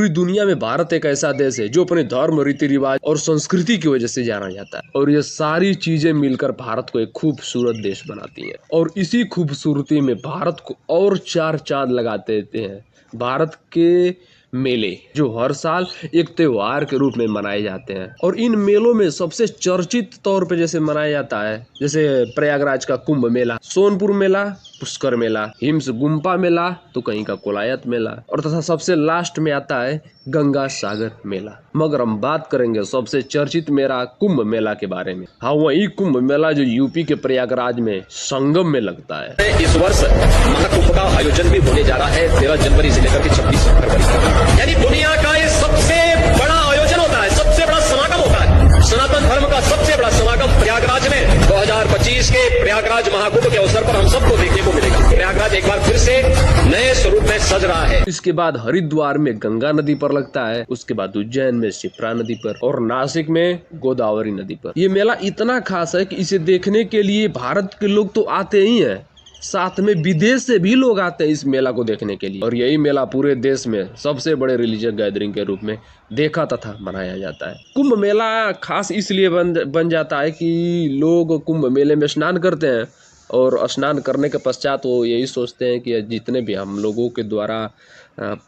दुनिया में भारत एक ऐसा देश है जो अपने धर्म, रीति रिवाज और संस्कृति की वजह से जाना जाता है, और ये सारी चीजें मिलकर भारत को एक खूबसूरत देश बनाती हैं। और इसी खूबसूरती में भारत को और चार चांद लगाते देते हैं भारत के मेले, जो हर साल एक त्योहार के रूप में मनाए जाते हैं। और इन मेलों में सबसे चर्चित तौर पे जैसे मनाया जाता है, जैसे प्रयागराज का कुंभ मेला, सोनपुर मेला, पुष्कर मेला, हिम्स गुम्पा मेला, तो कहीं का कोलायत मेला, और तथा सबसे लास्ट में आता है गंगा सागर मेला। मगर हम बात करेंगे सबसे चर्चित मेला कुंभ मेला के बारे में। हाँ, वही कुंभ मेला जो यूपी के प्रयागराज में संगम में लगता है। इस वर्ष महाकुंभ का आयोजन भी होने जा रहा है 13 जनवरी से लेकर के 26 फरवरी तक। यानी दुनिया का ये सबसे बड़ा आयोजन होता है, सबसे बड़ा समागम होता है। सनातन धर्म का सबसे बड़ा समागम प्रयागराज में 2025 के प्रयागराज महाकुंभ के अवसर पर हम सबको देखने को मिलेगा। प्रयागराज एक बार फिर से नए स्वरूप में सज रहा है। इसके बाद हरिद्वार में गंगा नदी पर लगता है, उसके बाद उज्जैन में शिप्रा नदी पर, और नासिक में गोदावरी नदी पर। ये मेला इतना खास है कि इसे देखने के लिए भारत के लोग तो आते ही हैं, साथ में विदेश से भी लोग आते हैं इस मेला को देखने के लिए। और यही मेला पूरे देश में सबसे बड़े रिलीजियस गैदरिंग के रूप में देखा तथा मनाया जाता है। कुंभ मेला खास इसलिए बन जाता है कि लोग कुंभ मेले में स्नान करते हैं, और स्नान करने के पश्चात वो यही सोचते हैं कि जितने भी हम लोगों के द्वारा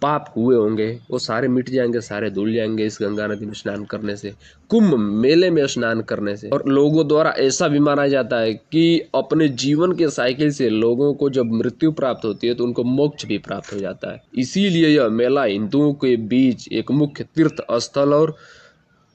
पाप हुए होंगे वो सारे मिट जाएंगे, सारे धुल जाएंगे इस गंगा नदी में स्नान करने से, कुंभ मेले में स्नान करने से। और लोगों द्वारा ऐसा भी माना जाता है कि अपने जीवन के साइकिल से लोगों को जब मृत्यु प्राप्त होती है तो उनको मोक्ष भी प्राप्त हो जाता है। इसीलिए यह मेला हिंदुओं के बीच एक मुख्य तीर्थ स्थल और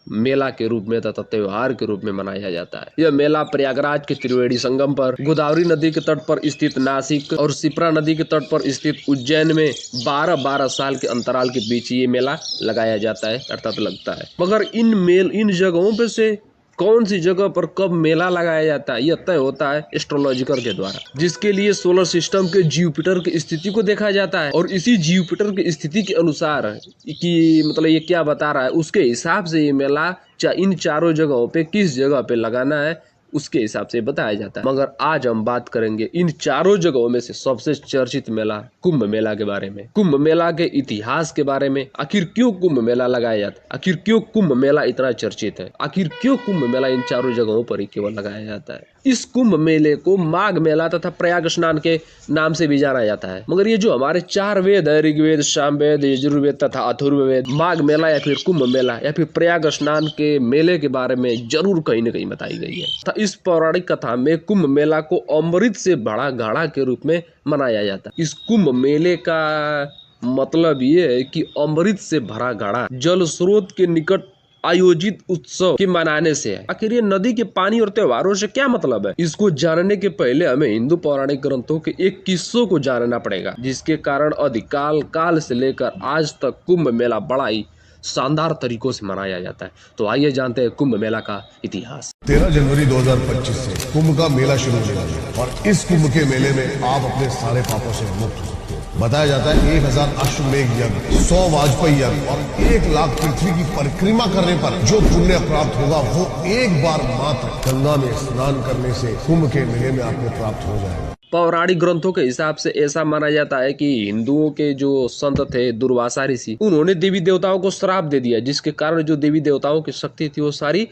मेला के रूप में तथा त्योहार के रूप में मनाया जाता है। यह मेला प्रयागराज के त्रिवेणी संगम पर, गोदावरी नदी के तट पर स्थित नासिक और शिप्रा नदी के तट पर स्थित उज्जैन में 12-12 साल के अंतराल के बीच ये मेला लगाया जाता है, अर्थात लगता है। मगर इन जगहों पे से कौन सी जगह पर कब मेला लगाया जाता है यह तय होता है एस्ट्रोलॉजिकर के द्वारा, जिसके लिए सोलर सिस्टम के जुपिटर की स्थिति को देखा जाता है। और इसी जुपिटर की स्थिति के अनुसार कि मतलब ये क्या बता रहा है, उसके हिसाब से ये मेला इन चारों जगहों पे किस जगह पे लगाना है उसके हिसाब से बताया जाता है। मगर आज हम बात करेंगे इन चारों जगहों में से सबसे चर्चित मेला कुंभ मेला के बारे में, कुंभ मेला के इतिहास के बारे में। आखिर क्यों कुंभ मेला लगाया जाता है, आखिर क्यों कुंभ मेला इतना चर्चित है, आखिर क्यों कुंभ मेला इन चारों जगहों पर ही केवल लगाया जाता है। इस कुंभ मेले को माघ मेला तथा प्रयाग स्नान के नाम से भी जाना जाता है। मगर ये जो हमारे 4 वेद है, ऋग्वेद, सामवेद, यजुर्वेद तथा अथर्ववेद, माघ मेला या फिर कुंभ मेला या फिर प्रयाग स्नान के मेले के बारे में जरूर कहीं न कहीं बताई गई है। इस पौराणिक कथा में कुंभ मेला को अमृत से भरा घड़ा के रूप में मनाया जाता है। इस कुंभ मेले का मतलब ये है कि अमृत से भरा घड़ा जल स्रोत के निकट आयोजित उत्सव के मनाने से है। आखिर ये नदी के पानी और त्योहारों से क्या मतलब है, इसको जानने के पहले हमें हिंदू पौराणिक ग्रंथों के एक किस्सों को जानना पड़ेगा, जिसके कारण अधिकाल काल से लेकर आज तक कुंभ मेला बड़ा ही शानदार तरीकों से मनाया जाता है। तो आइए जानते हैं कुंभ मेला का इतिहास। 13 जनवरी 2025 से कुंभ का मेला शुरू होने वाला है, और इस कुंभ के मेले में आप अपने सारे पापों से मुक्त हो सकते हो। बताया जाता है 1000 अश्वमेघ यज्ञ, 100 वाजपेयी यज्ञ और 1 लाख पृथ्वी की परिक्रमा करने पर जो पुण्य प्राप्त होगा वो एक बार मात्र गंगा में स्नान करने से कुंभ के मेले में आपको प्राप्त हो जाएगा। पौराणिक ग्रंथों के हिसाब से ऐसा माना जाता है कि हिंदुओं के जो संत थे दुर्वासा ऋषि, उन्होंने देवी देवताओं को श्राप दे दिया, जिसके कारण जो देवी देवताओं की शक्ति थी वो सारी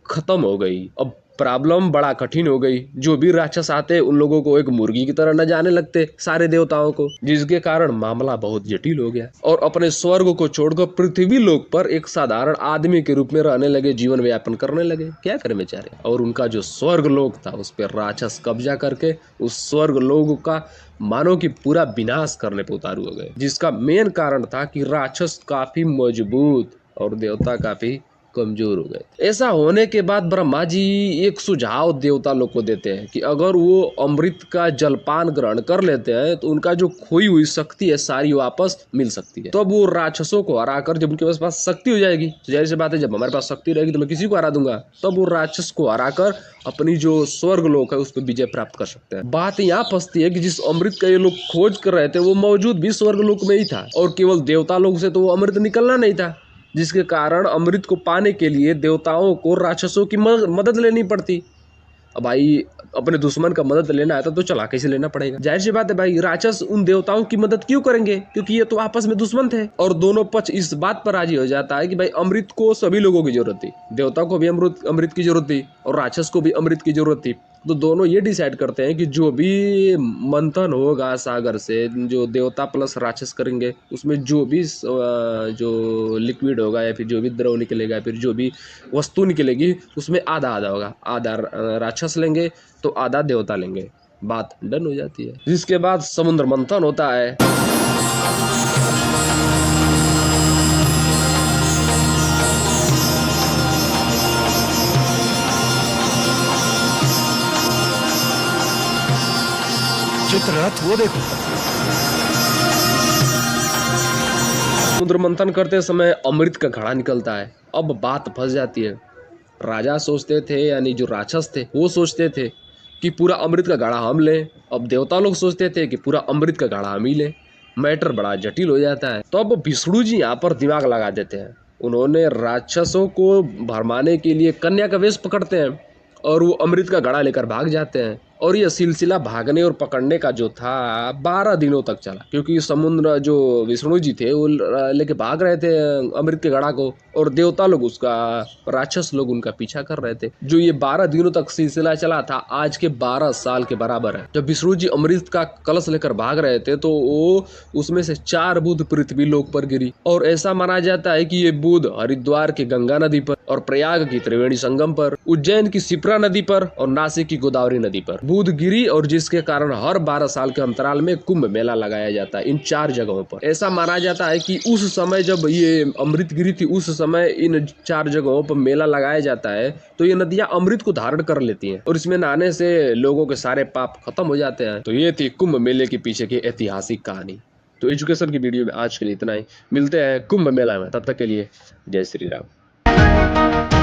खत्म हो गई। अब प्रॉब्लम बड़ा कठिन हो गई, जो भी राक्षस आते उन लोगों को एक मुर्गी की तरह न जाने लगते सारे देवताओं को, जिसके कारण मामला बहुत जटिल हो गया और अपने स्वर्ग को छोड़कर पृथ्वी लोक पर एक साधारण आदमी के रूप में रहने लगे, जीवन यापन करने लगे। क्या करें बेचारे। और उनका जो स्वर्ग लोक था उस पर राक्षस कब्जा करके उस स्वर्ग लोक का मानव की पूरा विनाश करने पर उतारू हो गए, जिसका मेन कारण था कि राक्षस काफी मजबूत और देवता काफी कमजोर हो गए। ऐसा होने के बाद ब्रह्मा जी एक सुझाव देवता लोग को देते हैं कि अगर वो अमृत का जलपान ग्रहण कर लेते हैं तो उनका जो खोई हुई शक्ति है सारी वापस मिल सकती है। तो अब वो राक्षसों को हराकर जब उनके पास शक्ति हो जाएगी, तो जाहिर सी बात है जब हमारे पास शक्ति रहेगी तो मैं किसी को हरा दूंगा, तब वो राक्षस को हराकर अपनी जो स्वर्ग लोक है उस पर विजय प्राप्त कर सकते हैं। बात यहाँ फंसती है कि जिस अमृत का ये लोग खोज कर रहे थे वो मौजूद भी स्वर्ग लोक में ही था, और केवल देवता लोग से तो वो अमृत निकलना नहीं था, जिसके कारण अमृत को पाने के लिए देवताओं को राक्षसों की मदद लेनी पड़ती। अब भाई अपने दुश्मन का मदद लेना है तो चला कैसे लेना पड़ेगा। जाहिर सी बात है भाई, राक्षस उन देवताओं की मदद क्यों करेंगे, क्योंकि ये तो आपस में दुश्मन थे। और दोनों पक्ष इस बात पर राजी हो जाता है कि भाई अमृत को सभी लोगों की जरूरत थी, देवताओं को भी अमृत की जरूरत थी और राक्षस को भी अमृत की जरूरत थी। तो दोनों ये डिसाइड करते हैं कि जो भी मंथन होगा सागर से, जो देवता प्लस राक्षस करेंगे, उसमें जो भी जो लिक्विड होगा या फिर जो भी द्रव निकलेगा या फिर जो भी वस्तु निकलेगी उसमें आधा आधा होगा, आधा राक्षस लेंगे तो आधा देवता लेंगे। बात डन हो जाती है। जिसके बाद समुद्र मंथन होता है। चित्ररथ वो देखो। समुद्र मंथन करते समय अमृत का घड़ा निकलता है। अब बात फंस जाती है। राजा सोचते थे, यानी जो राक्षस थे वो सोचते थे कि पूरा अमृत का घड़ा हम लें। अब देवता लोग सोचते थे कि पूरा अमृत का घड़ा हम ही लें। मैटर बड़ा जटिल हो जाता है। तो अब विष्णु जी यहाँ पर दिमाग लगा देते हैं। उन्होंने राक्षसों को भरमाने के लिए कन्या का वेश पकड़ते हैं और वो अमृत का घड़ा लेकर भाग जाते हैं। और ये सिलसिला भागने और पकड़ने का जो था 12 दिनों तक चला, क्योंकि समुद्र जो विष्णु जी थे वो लेके भाग रहे थे अमृत के घड़ा को, और देवता लोग उसका, राक्षस लोग उनका पीछा कर रहे थे। जो ये 12 दिनों तक सिलसिला चला था आज के 12 साल के बराबर है। जब विष्णु जी अमृत का कलश लेकर भाग रहे थे तो वो उसमें से 4 बूंद पृथ्वी लोक पर गिरी। और ऐसा माना जाता है कि ये बूंद हरिद्वार के गंगा नदी पर और प्रयाग की त्रिवेणी संगम पर, उज्जैन की शिप्रा नदी पर और नासिक की गोदावरी नदी पर बूंद गिरी, और जिसके कारण हर 12 साल के अंतराल में कुंभ मेला लगाया जाता है इन 4 जगहों पर। ऐसा माना जाता है कि उस समय जब ये अमृत गिरी थी उस समय इन 4 जगहों पर मेला लगाया जाता है तो ये नदियां अमृत को धारण कर लेती हैं और इसमें नहाने से लोगों के सारे पाप खत्म हो जाते हैं। तो ये थी कुंभ मेले के पीछे की ऐतिहासिक कहानी। तो एजुकेशन की वीडियो में आज के लिए इतना ही। मिलते हैं कुंभ मेला में, तब तक के लिए जय श्री राम।